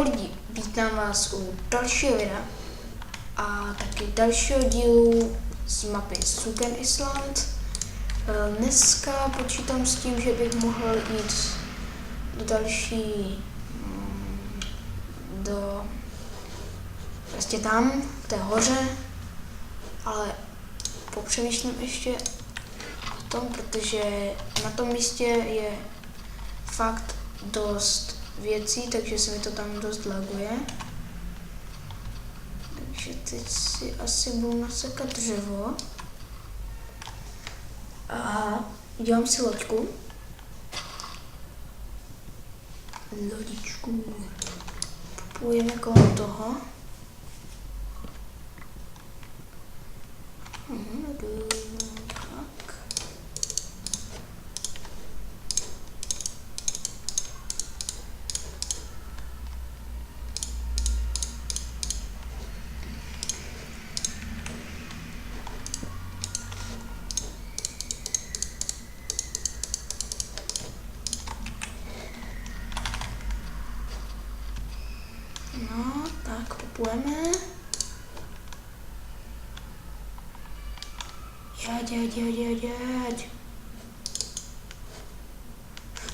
Lidi, vítám vás u dalšího videa a taky dalšího dílu z mapy Sugen Island. Dneska počítám s tím, že bych mohl jít do další, do prostě tam, v té hoře, ale popřemýšlím ještě o tom, protože na tom místě je fakt dost věcí, takže se mi to tam dost laguje. Takže teď si asi budu nasekat dřevo a udělám si loďku. Lodičku. Popůjdeme kolem toho. Tak. No, tak popůjdeme. Jeď.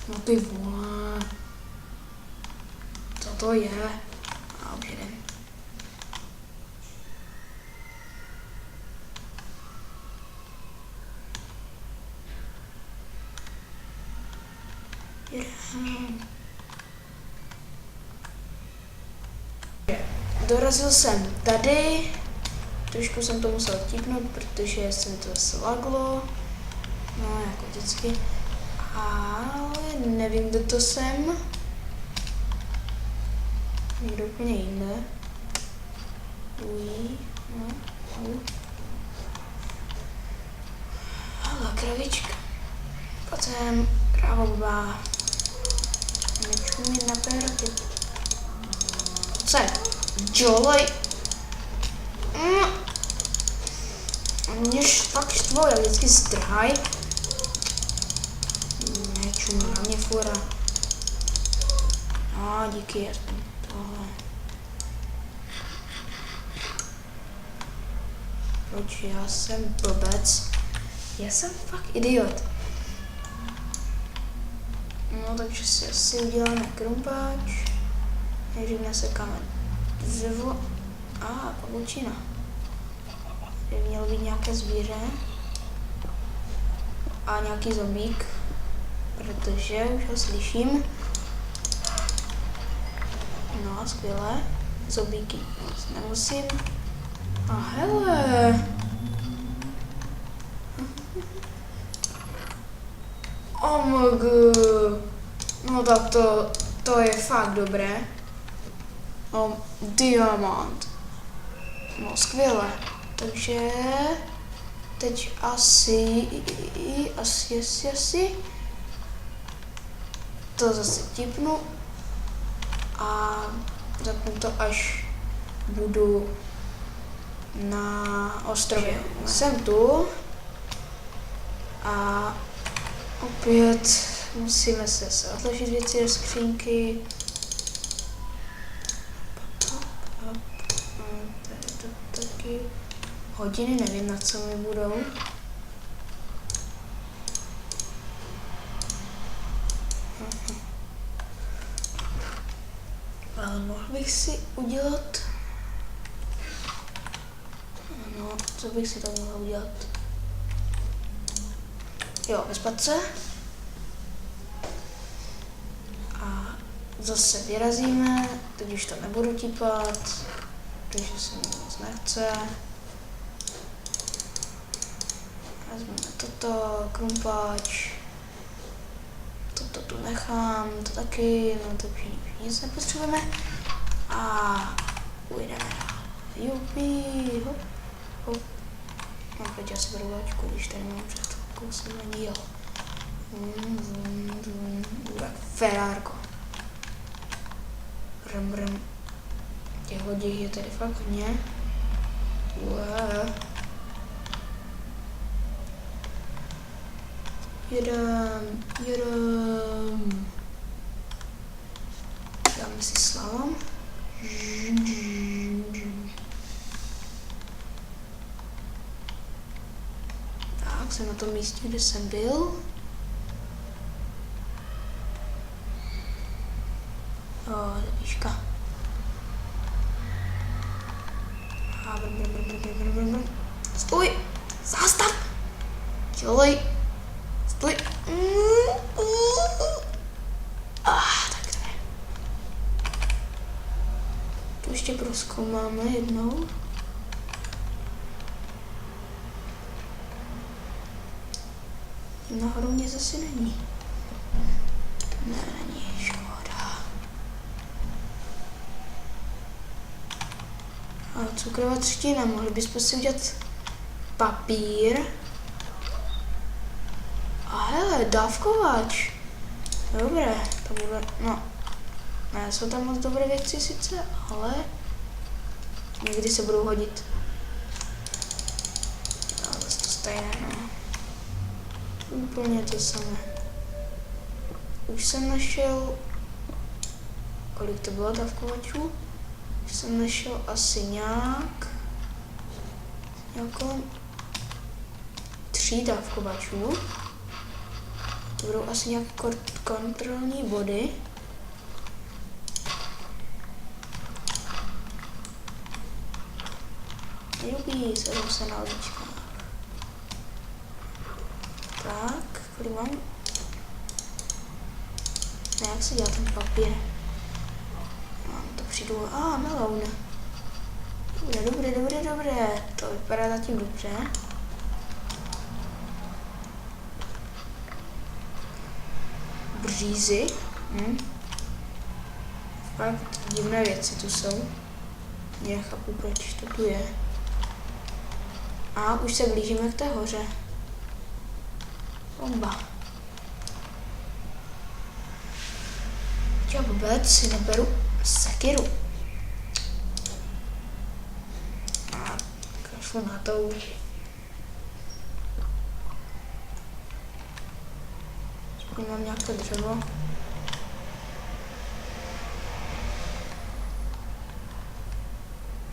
No ty vole. Co to je? A už jedem. Dorazil jsem tady, trošku jsem to musel tipnout, protože jsem to slaglo, no jako vždycky, ale nevím, kde to jsem, někdo úplně jinde, Hala, kravička, potom kráva blbá, nečumí na péroky, co je? Jolej. Mě fakt štvou, jak vždycky strhaj. Nečumí na mě fura. No, díky, aspoň tohle. Proč já jsem blbec? Já jsem fakt idiot. No, takže si asi uděláme krumpáč. Nejdřív nasekáme dřevo a pavučina. By mělo být nějaké zvíře a nějaký zombík, protože už ho slyším. No, skvělé. Zombíky moc nemusím. A hele! OMG! No tak to je fakt dobré. Diamant. No, skvěle. Takže teď asi to zase tipnu a zapnu to, až budu na ostrově. Jsem tu a opět musíme se odložit věci do skřínky. Taky hodiny, nevím, na co mi budou. Ale mohl bych si udělat... No, co bych si tam mohl udělat? Jo, vyspat se. A zase vyrazíme, teď už to nebudu típat, protože se mi moc nechce. Vezmeme toto, krumpáč, toto tu nechám, to taky, no to už nic nepotřebujeme. A ujdeme dál. Jupi, hop, hop. No, teď já si beru lačku, když tady mám před chvilkou jsem nedíl. Bude Ferrárko. Brum. Těch lodí je tady fakt hodně. Jedem. Dáme si slalom. Tak, jsem na tom místě, kde jsem byl. Výška. Stůj! Zastav! Dělej! Stůj! Tak to je. Tu ještě prozkoumáme jednou. Nahoru mě zase není. Ne, není, škoda. A cukrová třtina, mohli bychom si udělat papír. A hele, dávkovač. Dobré, to bude, no. Ne, jsou tam moc dobré věci sice, ale někdy se budou hodit. Ale to stejné, no. Úplně to samé. Už jsem našel, kolik to bylo dávkovačů? Už jsem našel asi nějakou 3 dávkovačů. To budou asi nějaké kontrolní body. Nejlubí, sedou se na uličkách. Tak, kolik mám? Ne, jak se dělá ten papír? Mám to přijdu. Meloun. Dobré. To vypadá zatím dobře. Břízy. Fakt divné věci tu jsou. Nechápu, proč to tu je. A už se blížíme k té hoře. Bomba. Já vůbec si neberu sekiru. A kašlu na to už. Aspoň mám nějaké dřevo.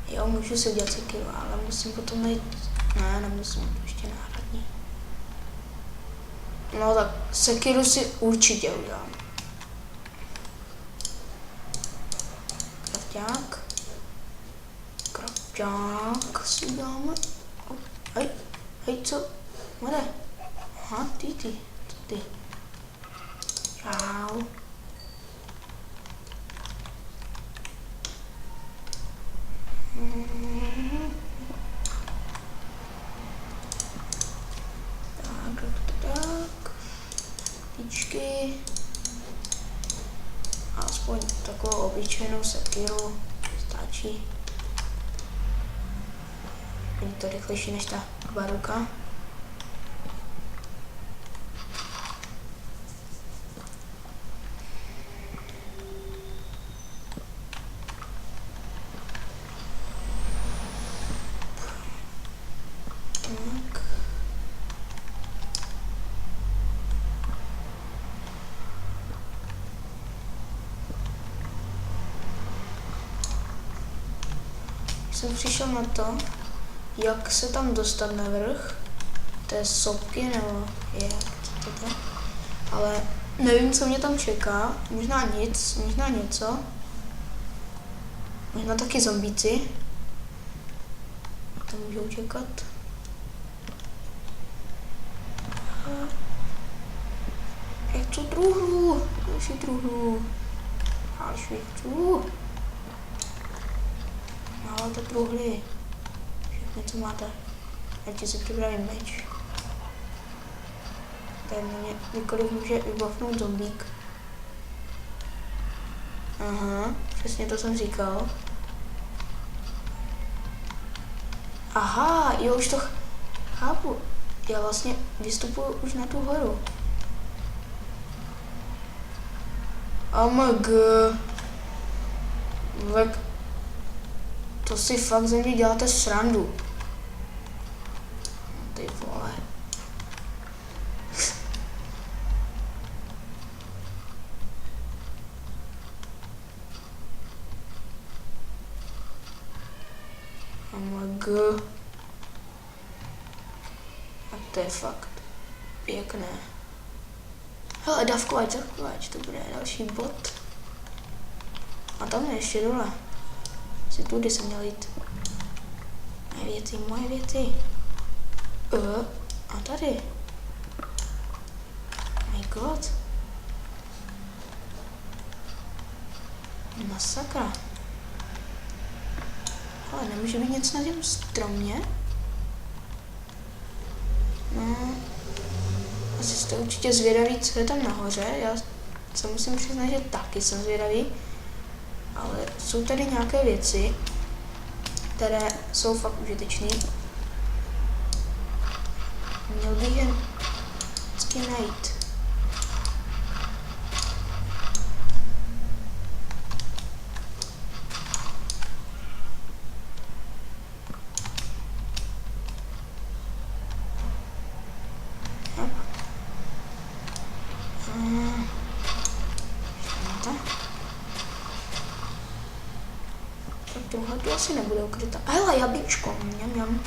Jo, můžu si udělat sekiru, ale musím potom najít. Ne, nemusím, to ještě náhradní. No tak sekiru si určitě udělám. Krafťák si uděláme. Hej, co? Mare. Aha, ty, co ty? Čau. Tak. Tyčky. Aspoň takovou obyčejnou sekiru stačí. Je to rychlejší než ta baruka. Tak. Jsem přišel na to, jak se tam dostat na vrch té sopky, nebo jak to je, ale nevím, co mě tam čeká, možná nic, možná něco, možná taky zombíci, to můžou čekat. Jak to druhlů, další druhlů, máte truhly, všechno, co máte. Ať si připravím meč. Tady mě kdykoliv může vybavnout zombík. Aha, přesně to jsem říkal. Aha, jo, už to chápu. Já vlastně vystupuju už na tu horu. OMG. To si fakt ze mě děláte srandu. Ty vole. A to je fakt pěkné. Hele, dávkovač, to bude další bod. A tam je ještě dole. Asi tudy jsem měl jít. Moje věci. A tady. My god. Masakra. Ale nemůže být něco na těm stromě? No. Asi jste určitě zvědaví, co je tam nahoře. Já se musím přiznat, že taky jsem zvědavý. Ale jsou tady nějaké věci, které jsou fakt užitečné. Měl bych je vždycky najít. Tohle tu asi nebude ukryta. Hele, jablíčko. Mňam.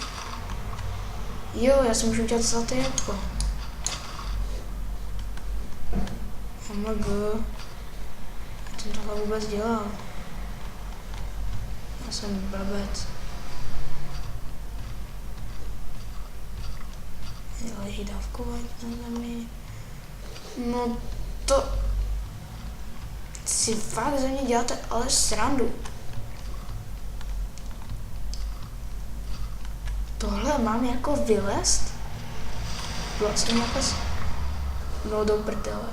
Jo, já si můžu udělat zlaté jabko. OMG. Já jsem tohle vůbec dělal. Já jsem blbec. Leží dávkovat na zemi. No to... Si fakt ze mě děláte ale srandu. Tohle mám jako vylézt? Vlastně nějaká... No do prdele.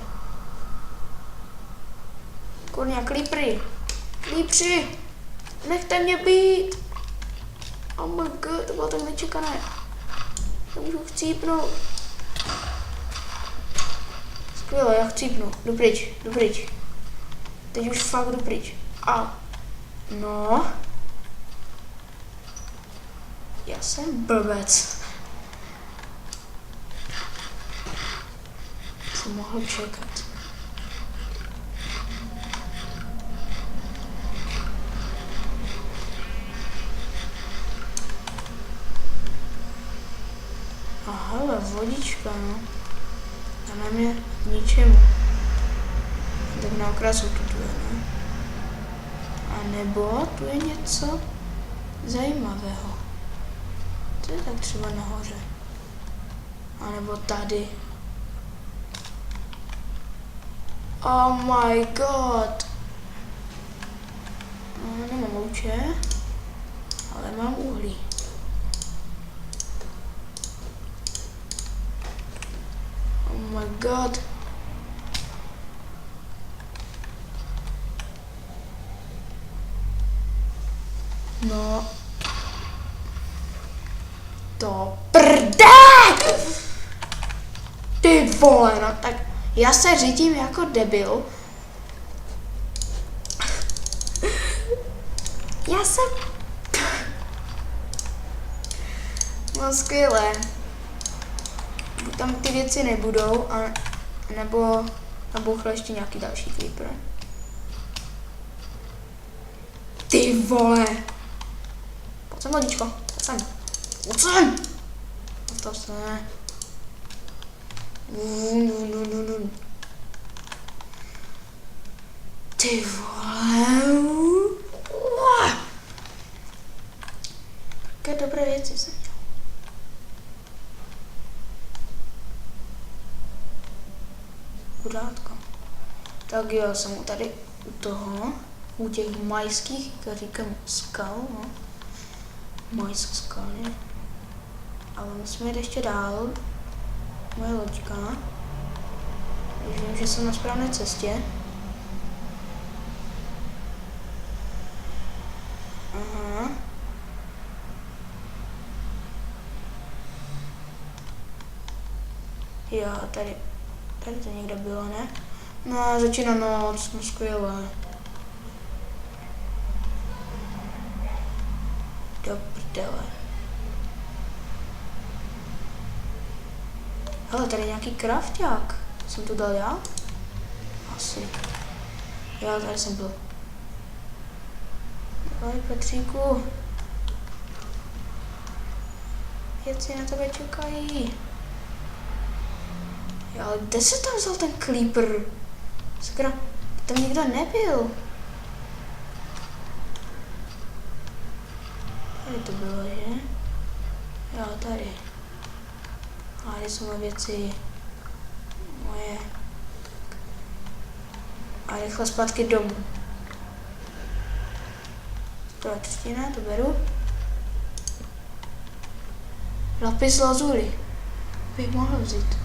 Kurňa, klípry! Klípři! Nechte mě být! Oh my god, to bylo tak nečekané. Nemůžu chcípnout. Skvěle, já chcípnu. Jdu pryč. Teď už fakt jdu pryč. A... No... Já jsem blbec. Jsem mohl čekat. A hele, vodička, no. A na mě ničemu. Tak na okrasu tu je, ne? A nebo tu je něco zajímavého. To je tak třeba nahoře. A nebo tady. Oh my god. No, nemám louče, ale mám uhlí. Oh my god. No. To prdé! Ty vole, no tak já se řídím jako debil. Já jsem... No skvělé. Tam ty věci nebudou, a nebo nabouchle ještě nějaký další creeper. Ty vole! Pojď sem, lodičko, pojď sem. Zastav se. Ty vole. Jaké dobré věci jsem dělal. Chudátko. Tak jo, jsem tady u toho, u těch majských, jak říkám, skal, no. Majsk skaly. Ale musíme jít ještě dál. Moje loďka. Když vím, že jsem na správné cestě. Aha. Jo, tady to někde bylo, ne? No a začíná noc, no skvělé. Do prdele. Hele, tady je nějaký krafťák. Jsem to dal já? Asi. Já tady jsem byl. Ahoj, Petříku. věci na tebe čekají. Jo, ale kde se tam vzal ten creeper? Sakra, tam nikdo nebyl. Tady to bylo, že? Jo, tady. A tady jsou moje věci. Moje. A rychle zpátky domů. Čeština, to beru. Lapis lazuli. Bych mohl vzít.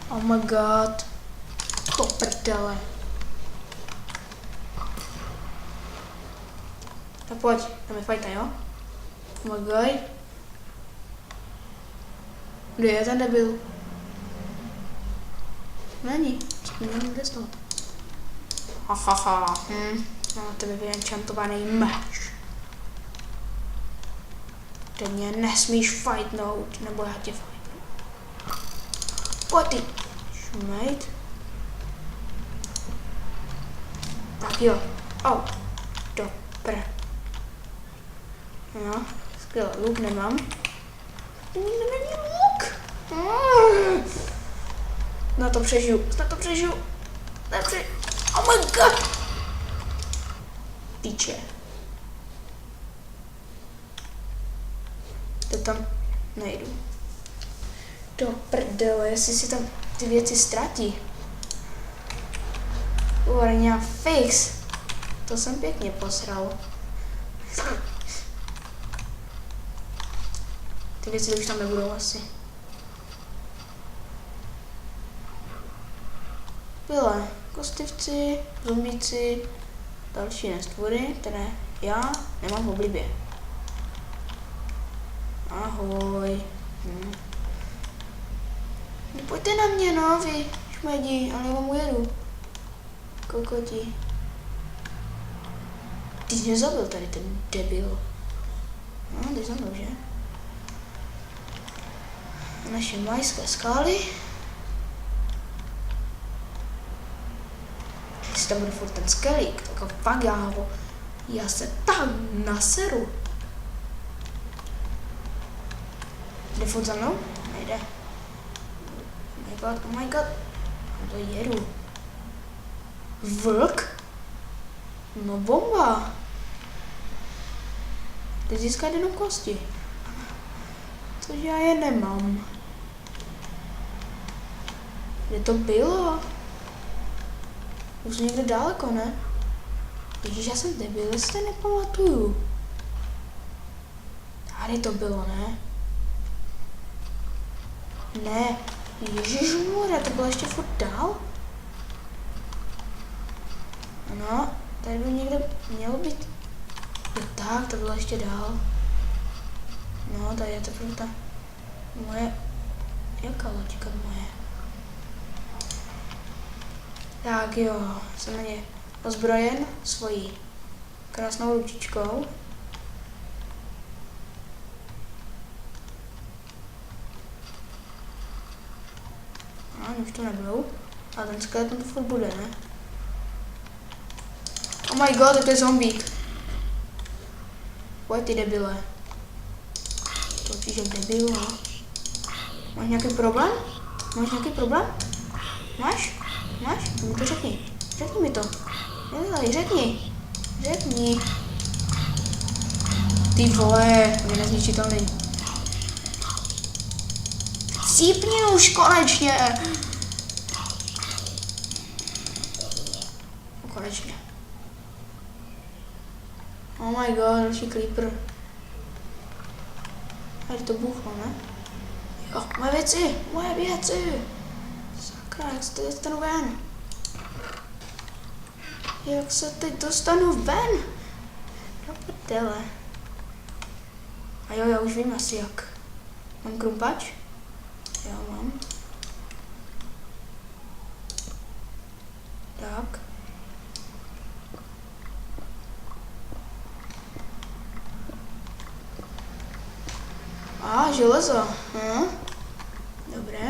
Oh my god. To prdele. Tak pojď, jdeme fajta, jo? Oh my god. Kde je ten debil? Není, kde z toho? Hahaha, mám na tebe vyenchantovaný meč. Teď mě nesmíš fightnout, nebo já tě fightnu. Pojď ty, šmejt. Tak jo, dobré. No, skvěle, luk nemám. Není luk. Na to přežiju. Oh my god! Píče. To tam nejdu. Do prdele, jestli si tam ty věci ztratí. Urňa fix. To jsem pěkně posral. Ty věci už tam nebudou asi. Byle kostlivci, zombíci, další nestvory, které já nemám v oblibě. Ahoj. Pojďte na mě, no, vy šmedi, ale já vám ujedu. Kokoti. Ty jsi nezabil tady ten debil. No, ty zabil, že? Naše majské skály. Jestli tam bude furt ten skelík, tak fakt já se tam naseru. Jde furt za mnou? Nejde. Oh my god. Tam to jedu. Vlk? No bomba. Ty získat jenom kosti. Což já je nemám. Kde to bylo? Už někde daleko, ne? Ježíš, já jsem debil, já si to nepamatuju. Tady to bylo, ne? Ne. Ježišmůre, to bylo ještě furt dál? Ano, tady by někde mělo být. Jo, tak, to bylo ještě dál. No, tady je teprve ta moje. Jaká loďka moje? Tak jo, jsem na ně ozbrojen svojí krásnou ručičkou. A už to nebudou. A ten skeleton to furt bude, ne? Oh my god, to je zombík. Pojď ty debile. To určitě debil, no. Máš nějaký problém? Máš? Mi to řekni. Řekni mi to. Nedělej, řekni. Ty vole, je nezničitelný. Cípni už konečně. Konečně. Oh my god, další creeper. Tady to buchlo, ne? Jo, moje věci. Sakra, jak se teď dostanu ven? Jak se teď dostanu ven? Do prdele. A jo, já už vím asi jak. Mám krumpač? Já mám. Tak. A, železo. Dobré.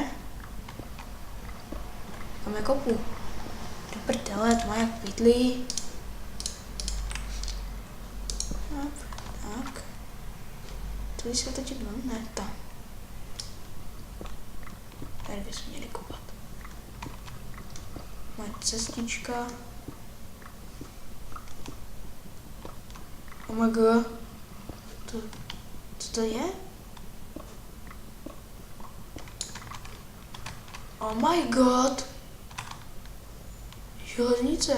Tam je kopu. Do prdele, to má jak pytlí. Tak. Tady se teď mám? Ne, tam. Tady bychom měli kopat. Moje cestička. Oh my god. Co to je? Oh my god. Železnice.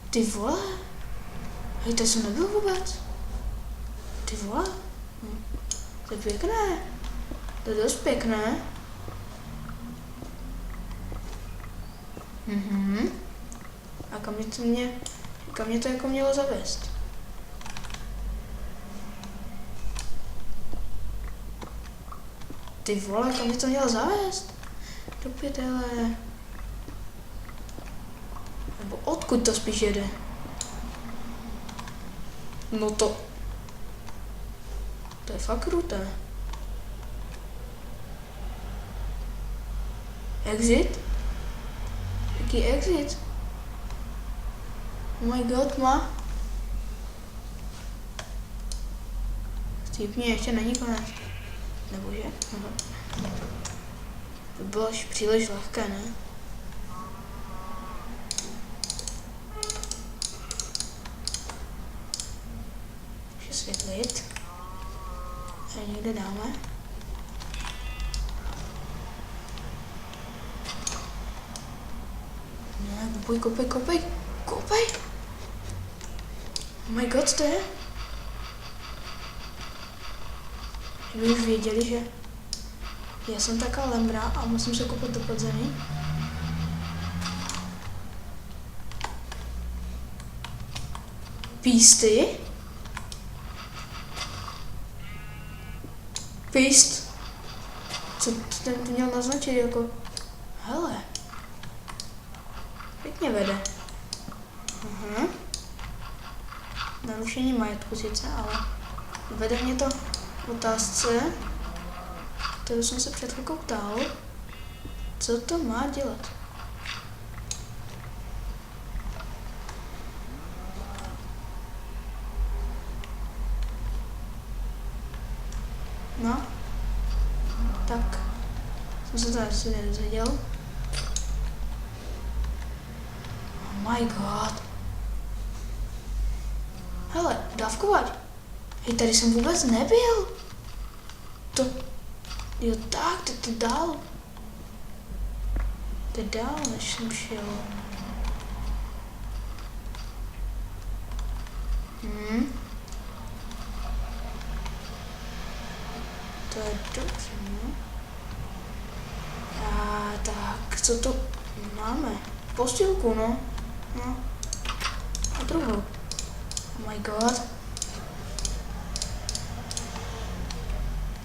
Ty vole. Hej, to jsem nebyl vůbec. Ty vole. To je pěkné. To je dost pěkné. A kam mě to jako mělo zavést? Ty vole, kam mě to mělo zavést? Do pětele. Nebo odkud to spíš jede? No to je fakt kruté. Exit? Jaký exit? Oh my god, ma. Stýpně ještě není konec. Nebo že? To bylo až příliš lehké, ne? Můžu světlit. A někde dáme. Ne, kopej. Oh my god, to je? Kdyby už věděli, že já jsem taká lemra a musím se kopat do podzemí. Písty? Píst? Co ten měl naznačit jako? Hele. Pěkně vede. Narušení majetku sice, ale vede mě to k otázce, kterou jsem se před chvilkou ptal, co to má dělat. No, tak jsem se to asi nedozvěděl. Oh my god. Hele, dávkovat. Hej, tady jsem vůbec nebyl. Jo tak, to dál. To je dál, než jsem šel. To je dobře, no. A tak, co to máme? Postýlku, no. A druhou. Oh my god.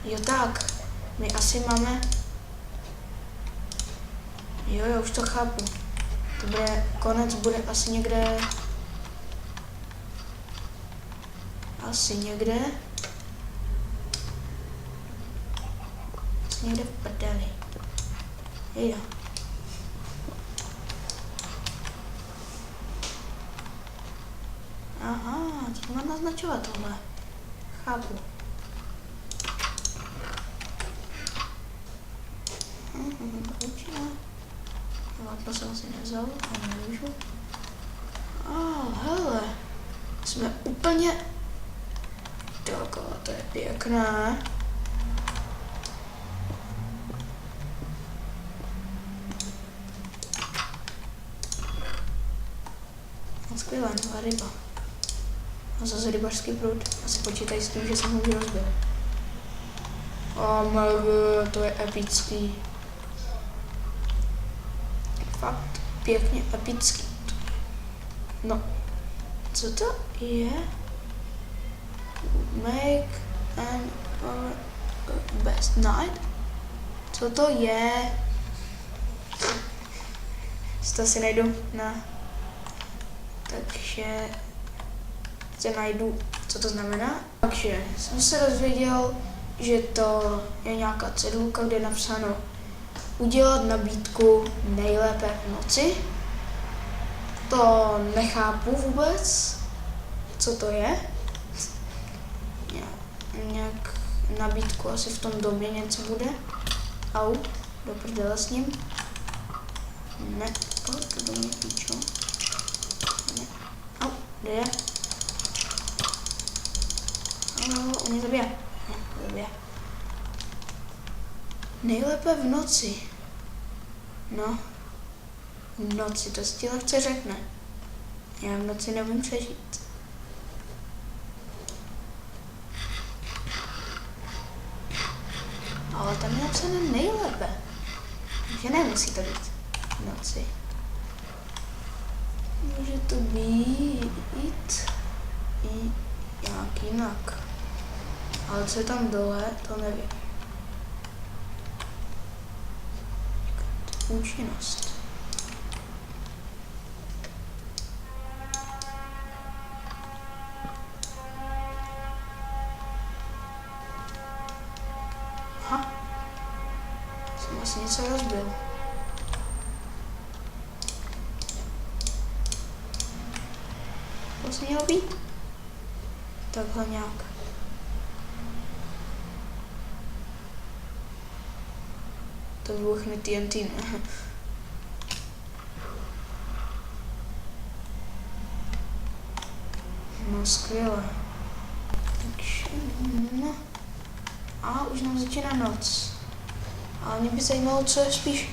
Jo tak, my asi máme... Jo, už to chápu. To bude, konec bude asi někde... někde v prdeli. Jo. Aha, co to má naznačovat tohle? Chápu. Určitě. To jsem asi nevzal, ale nemůžu. Hele. Jsme úplně... Takové, to je pěkné. Skvělá nová ryba. A zase rybařský prut. Asi počítají s tím, že jsem ho už rozbil. To je epický. Fakt pěkně epický. No, co to je? Make an best night? Co to je? To si najdu na... Takže se najdu, co to znamená. Takže jsem se dozvěděl, že to je nějaká cedulka, kde je napsáno udělat nabídku nejlépe v noci. to nechápu vůbec, co to je. Nějak nabídku asi v tom domě něco bude. Au, do prdele s ním. Ne, to do mě píčo. Ne, au, kde je? Au, on mě zabije. Ne, zabije. Nejlépe v noci. No, v noci, to si ti lehce řekne. Já v noci nevím přežít. Ale tam je napsané nejlépe. Takže nemusí to být v noci. Může to být i nějak jinak. Ale co je tam dole, to nevím. Účinnost. Aha. Jsem asi něco rozbil. To se mělo být? Takhle nějak. To vybuchne TNT, ne? No skvěle. Takže, no. A už nám začíná noc. Ale mě by zajímalo, co je spíš.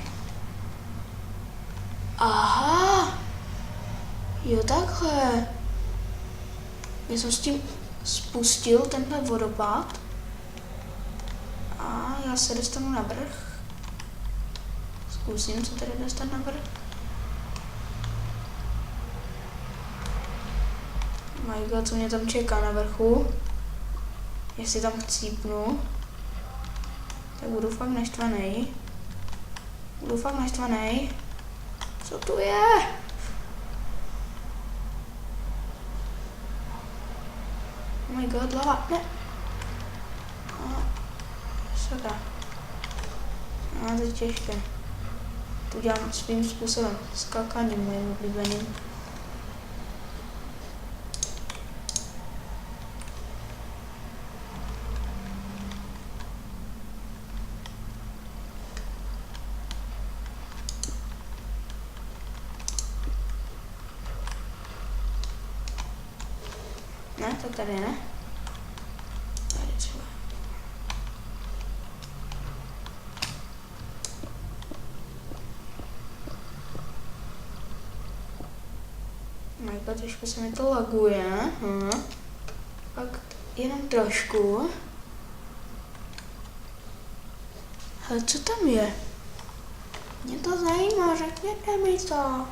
Aha! Jo, takhle. Já jsem s tím spustil tenhle vodopád. A já se dostanu na vrch. Zkusím se tady dostat na vrch. My God, co mě tam čeká na vrchu. Jestli tam chcípnu, tak budu fakt naštvaný. Co tu je? Oh my God, lava, ne. Sakra. No, to je těžké. To dělám svým způsobem, skákáním mojím oblíbeným. Ne, tak tady ne. Tady třeba. Majka, trošku se mi to laguje. Tak jenom trošku. Ale co tam je? Mě to zajímá, řekněte mi to.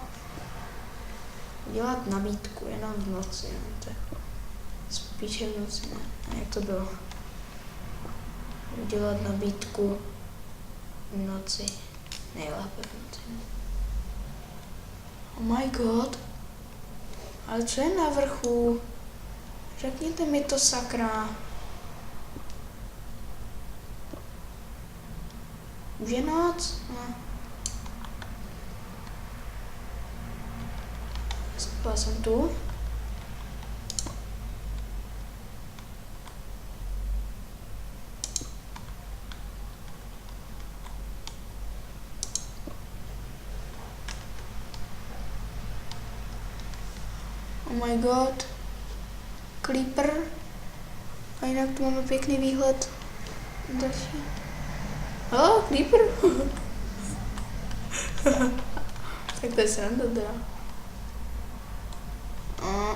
Dělat nabídku jenom v noci. Spíše v noci, ne. A jak to bylo? Udělat nabídku v noci. Nejlépe v noci. Oh my God. Ale co je na vrchu? Řekněte mi to, sakra. Už je noc? No. Skvěla jsem tu. Oh my God. Creeper. A jinak tu máme pěkný výhled. Další. Oh, creeper. Tak to je sranda teda.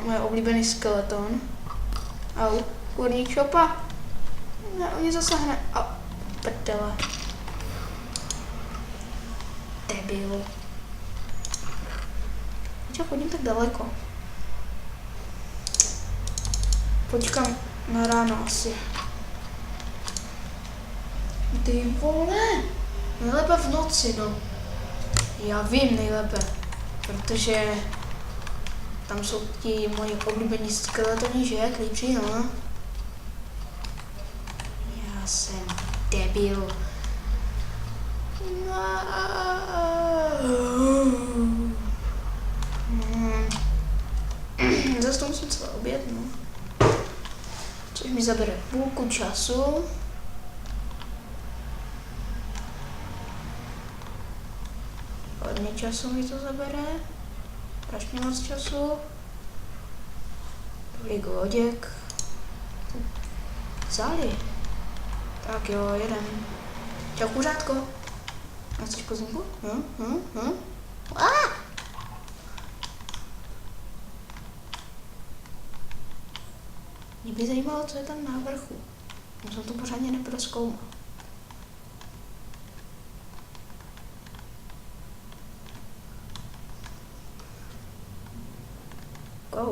Můj oblíbený skeleton. Au, kurník šopa. Ne, on mě zasáhne. Au, prdele. Debil. Proč chodím tak daleko? Počkám na ráno asi. Ty vole, nejlépe v noci, no. Já vím nejlépe, protože tam jsou ti moji oblíbení skeletoni, že? Klíči, no. Já jsem debil. zase to musím celé obět, no. Což mi zabere půlku času. Hodně času mi to zabere. Strašně moc času. Tolik loděk. Vzali. Tak jo, jedem. Čau, kuřátko. Chceš kozinku? Mě by zajímalo, co je tam na vrchu. Já jsem to pořádně neprozkoumal.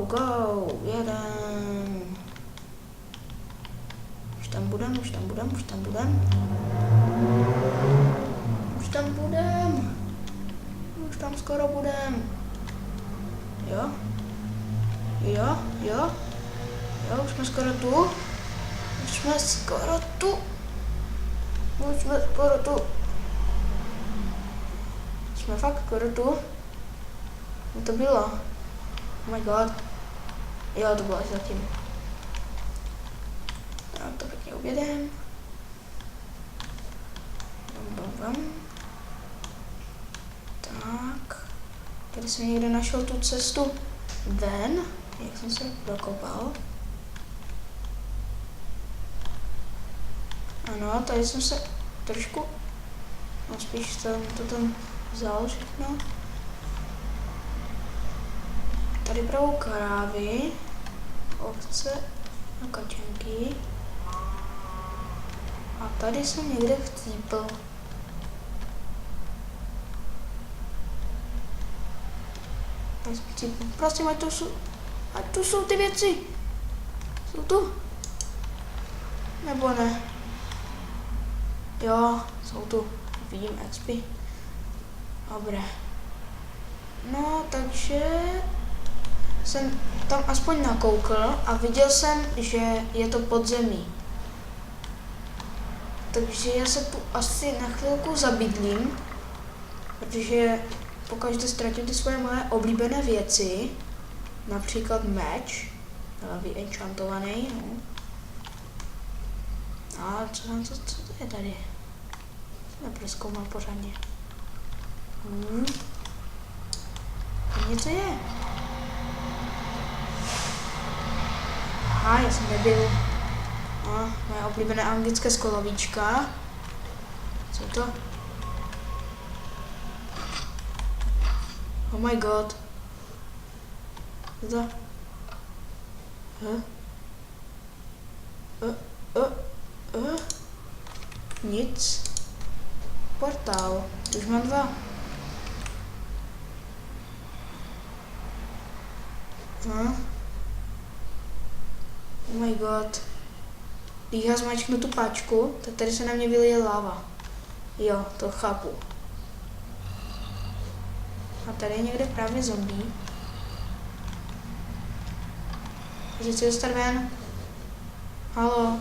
Go, jedem. Už tam budem. Už tam skoro budem. Jo, už jsme skoro tu. Jsme fakt skoro tu. Co to bylo? Oh my god. Jo, to bylo až zatím. Tak to pěkně objedem. Bam. Tak. Tady jsem někde našel tu cestu ven, jak jsem se dokopal. Ano, tady jsem se trošku, no spíš jsem to tam vzal všechno. Tady pravou krávy, ovce a kačenky. A tady jsem někde chcípl. Prosím, ať tu jsou ty věci. Jsou tu? Nebo ne? Jo, jsou tu. Vidím XP. Dobré. No, takže jsem tam aspoň nakoukl a viděl jsem, že je to podzemí. Takže já se tu asi na chvilku zabydlím, protože pokaždé ztratím ty svoje moje oblíbené věci, například meč, vyenchantovaný, no. A co to je tady? Neprozkoumal pořádně. Tam něco je. Aha, já jsem nebyl. No, moje oblíbené anglické skolovíčka. Co je to? Oh my god. Co to? Nic. Portál. Už mám 2. Oh my god. Když já zmáčknu tu páčku, tak tady se na mě vylije láva. Jo, to chápu. A tady je někde právě zombie. Takže chci dostat ven. Halo.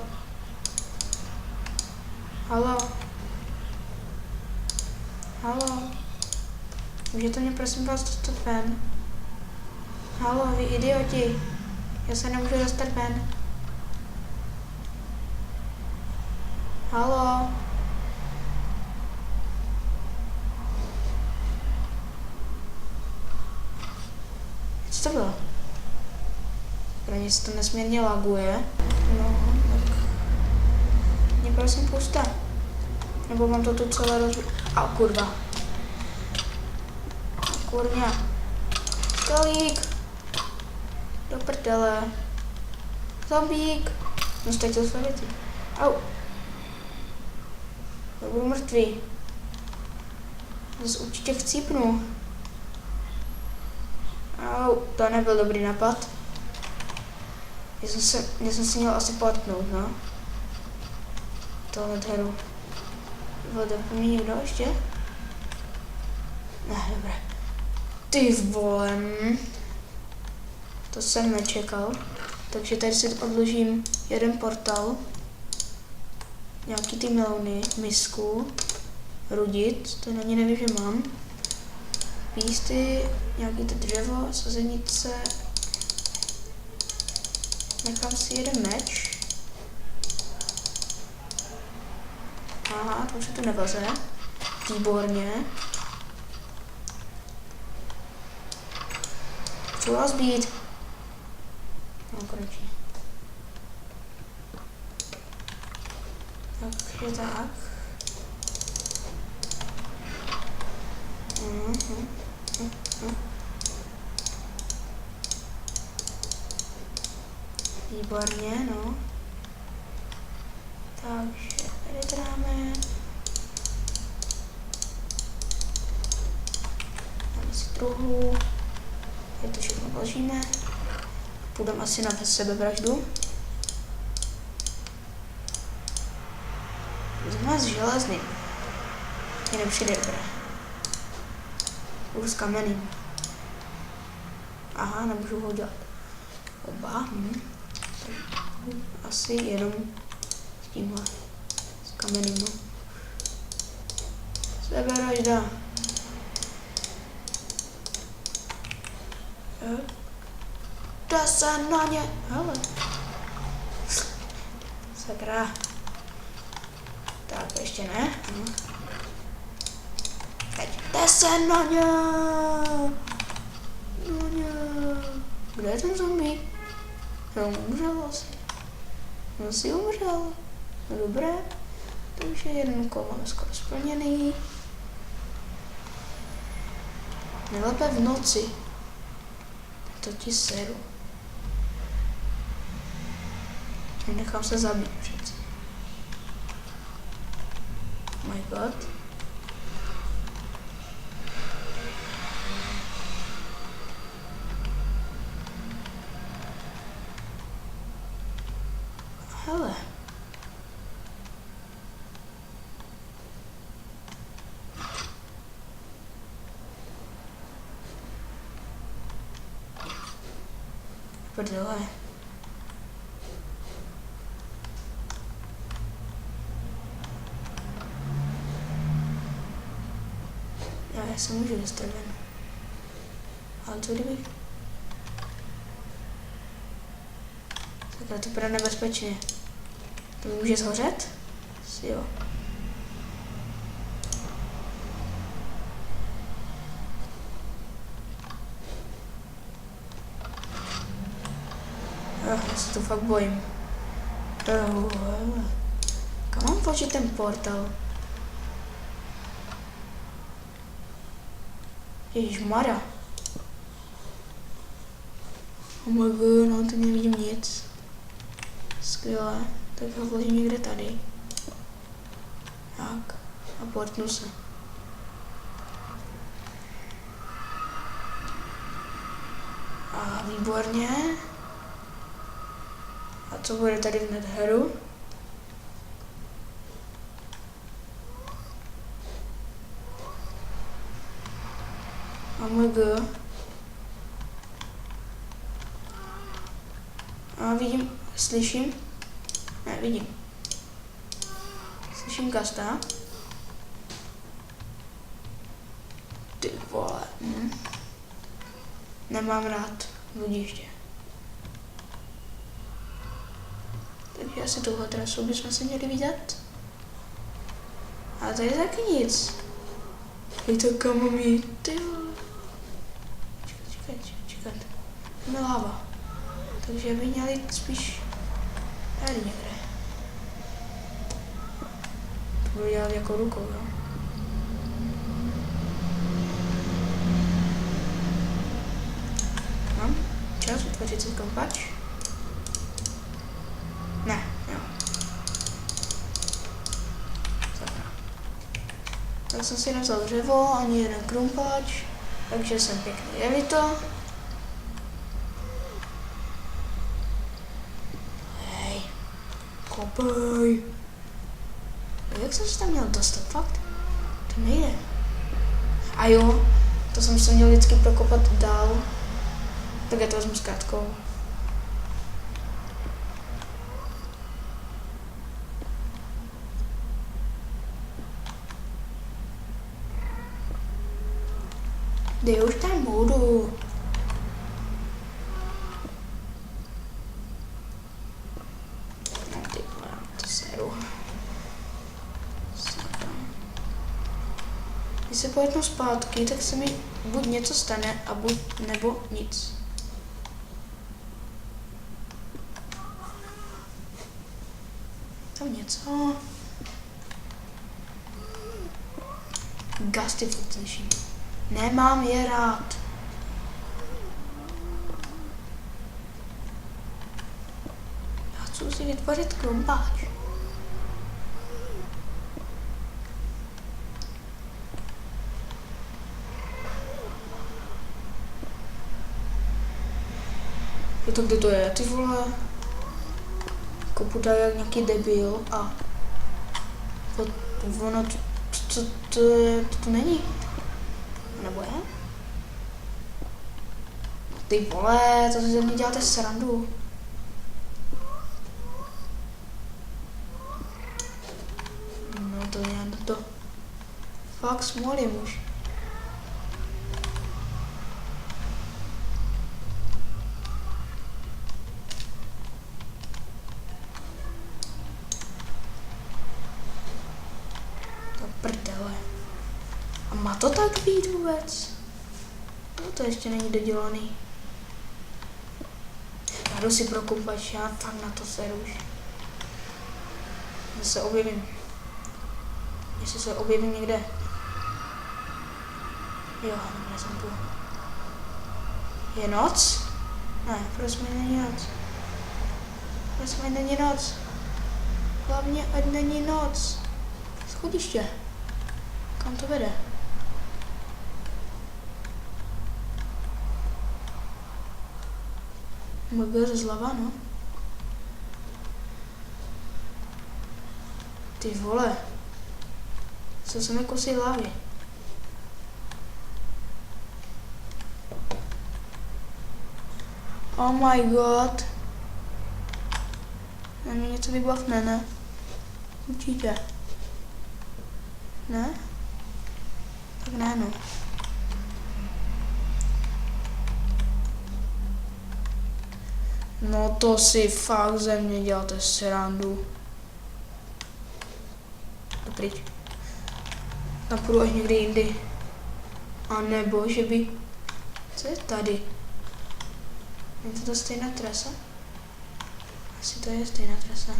Můžete mě prosím vás dostat ven? Halo, vy idioti. Já se nemůžu dostat ven. Halo. Co to bylo? Pro mě se to nesmírně laguje. No, tak mě prosím puste. Nebo mám to tu celé A kurva. Kurňa. Skalík. Do prdele. Zombík. No ztratil své věci. Au. Já budu mrtvý. Zase určitě chcípnu. Au, to nebyl dobrý nápad. Já jsem si měl asi potnout, no. Tohle hru. Vode po mě někdo ještě? Ne, dobré. Ty vole. To jsem nečekal. Takže tady si odložím jeden portál. Nějaký ty melouny, misku, rudit, to na ně nevím, že mám. Písty, nějaký to dřevo, sazenice, Nechám si jeden meč. Aha, to už se tu nevaze. Výborně. Chci vás být. No, konečně. Takže tak. Výborně, no. Takže tady dáme. Dáme si truhlu. Tady to všechno vložíme. Půjdeme asi na sebevraždu. Vezmeme s železným. Mně nepřijde dobré. Už s kamenným. Aha, nemůžu ho dělat. Oba. Asi jenom s tímhle. S kamenným. Sebevražda. Dá se na ně. Hele. Sakra. Tak, ještě ne. Teď. Dá se na ně. Na ně. Kde je ten zombie? No, umřel asi. No, si umřel. No, dobré. Takže jeden kol máme skoro splněný. Nejlépe v noci. To ti seru. Nechám se zabít přece. Oh my god. Hele. Prdele. Já se můžu dostat ven. Ale co kdyby? Takhle to bude nebezpečně. To může zhořet? Asi jo. Já se to fakt bojím. Kam mám vložit ten portál? Ježišmarja. Oh my god, no to nevidím nic. Skvělé. Tak ho vložím někde tady. Tak. A portnu se. A výborně. A co bude tady v Netheru? Oh my god. A vidím, slyším? Ne, vidím. Slyším kasta. Ty vole. Nemám rád bludiště. Takže asi tuhle trasu bychom se měli vidět. A tady taky nic. Je to kam mám jít, ty vole. Čekat. Máme láva. Takže by měli jít spíš tady někde. To budu dělat jako rukou, jo. Mám čas vytvořit si kompač? Ne, jo. Tak jsem si nevzal dřevo, ani jeden krumpáč, takže jsem pěkně jeli to. Hej, kopej. Jak jsem se tam měl dostat, fakt? To nejde. A jo, to jsem se měl vždycky prokopat dál. Tak já to vezmu s krátkou. Kde už tam budu? Když se pojetnu zpátky, tak se mi buď něco stane, a buď nebo nic. Tam něco. Gasty furt slyším. Nemám je rád. Já chci si vytvořit krumpáč. Jo, tak kde to je, ty vole? Kopu tady jak nějaký debil a ono to není. Nebo je? Ty vole, to si ze mě děláte srandu. No to já na to fakt smolím už. Prdele. A má to tak být vůbec? No to ještě není dodělaný. Já jdu si pro kumpač, já fakt na to seru už. Se objevím. Jestli se objevím někde. Jo, nebude jsem tu. Je noc? Ne, prosím, není noc. Prosím, není noc. Hlavně, ať není noc. Schodiště. Kam to vede? Můj zleva, no. Ty vole. Co se mi kosí hlavy? Oh my god. Na mě něco vybavne, ne? Určitě. Ne? Tak ne, no. No to si fakt ze mě děláte srandu. To pryč. Tam půjdu až někdy jindy. A nebo, že by... Co je tady? Je to stejná trasa? Asi to je stejná trasa.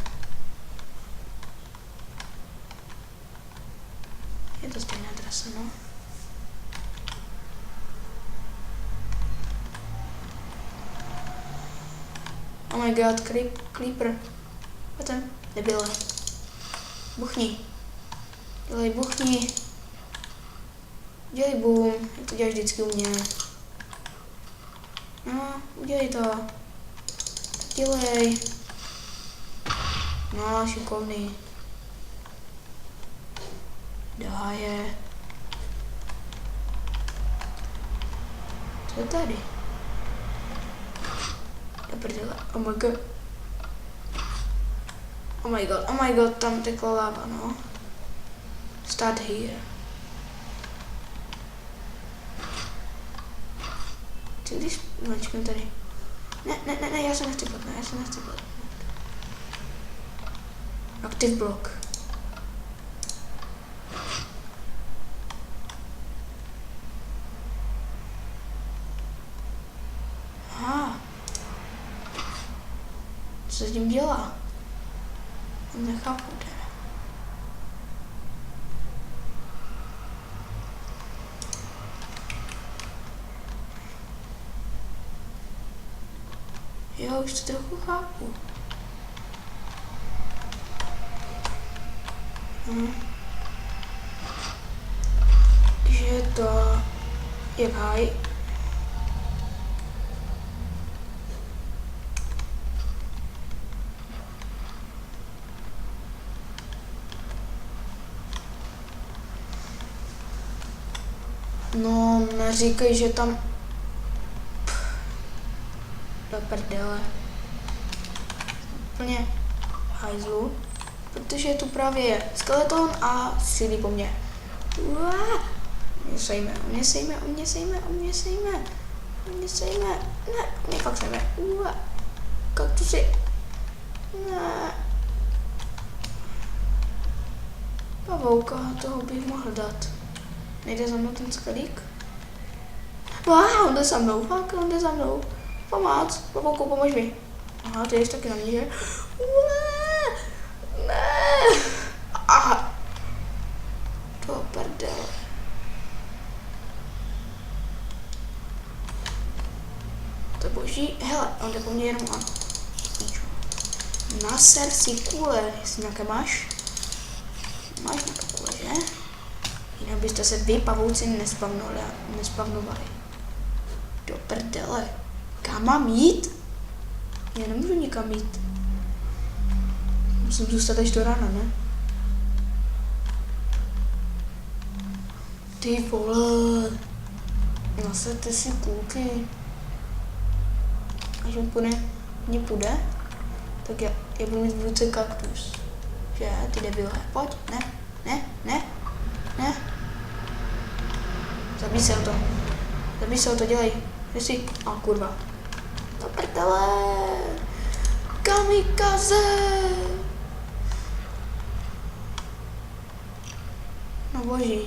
Je to stejná trasa, no. Oh my god, creeper. Potom, debile. Buchni. Dělej, buchni. Dělej boom, jak to děláš vždycky u mě. No, udělej to. Dělej. No, šikovný. Do háje. Co je tady? Do prdele. Oh my god. Oh my god, oh my god, tam tekla láva, no. Start here. Ty když mačknu tady. Ne, já se nechci plot. Active block. Aha. Co se s tím dělá? Nechápu, teda. Jo, už to trochu chápu. Že to je háj. No, neříkej, že tam... Do prdele. Úplně hajzlu. Protože tu právě je skeleton a sílí po mně. Mě sejme. Ne, mě fakt sejme. Kaktusy. Ne. Pavouka, toho bych mohl dát. Nejde za mnou ten skalík? On jde za mnou, fakt, on jde za mnou. Pomoc, pomož mi. Aha, ty jsi taky na mě, že? Ne. Aha. To prdele. To je boží. Hele, on jde po mně jenom a... Naser si kule, jestli nějaké máš. Máš na to kule, že? Jinak byste se vy, pavouci, nespavnovali. Do prdele. Kam mám jít? Já nemůžu nikam jít. Musím zůstat až do rána, ne? Ty vole. Naserte si kůlky. Až mě půjde, tak já budu mít v ruce kaktus. Že, ty debile, pojď, ne. Zabij se o to, dělej. Jestli, kurva. To prdele. Kamikaze. No boží.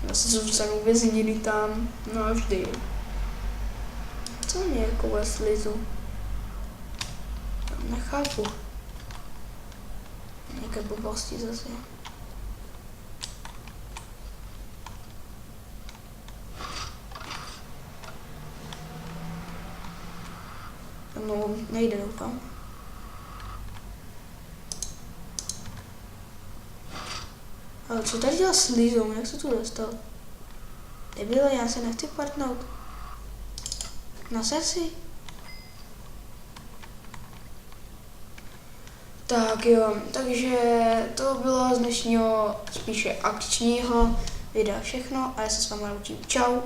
Já se zůstanu uvězněný tam, navždy. Co mě jako slizu? Nechápu. Nějaké blbosti zase. No, nejde, doufám. Ale co tady dělá s Lizou? Jak se tu dostal? Debile, já se nechci partnout. Naser si. Tak jo, takže to bylo z dnešního spíše akčního videa všechno a já se s vámi loučím. Čau.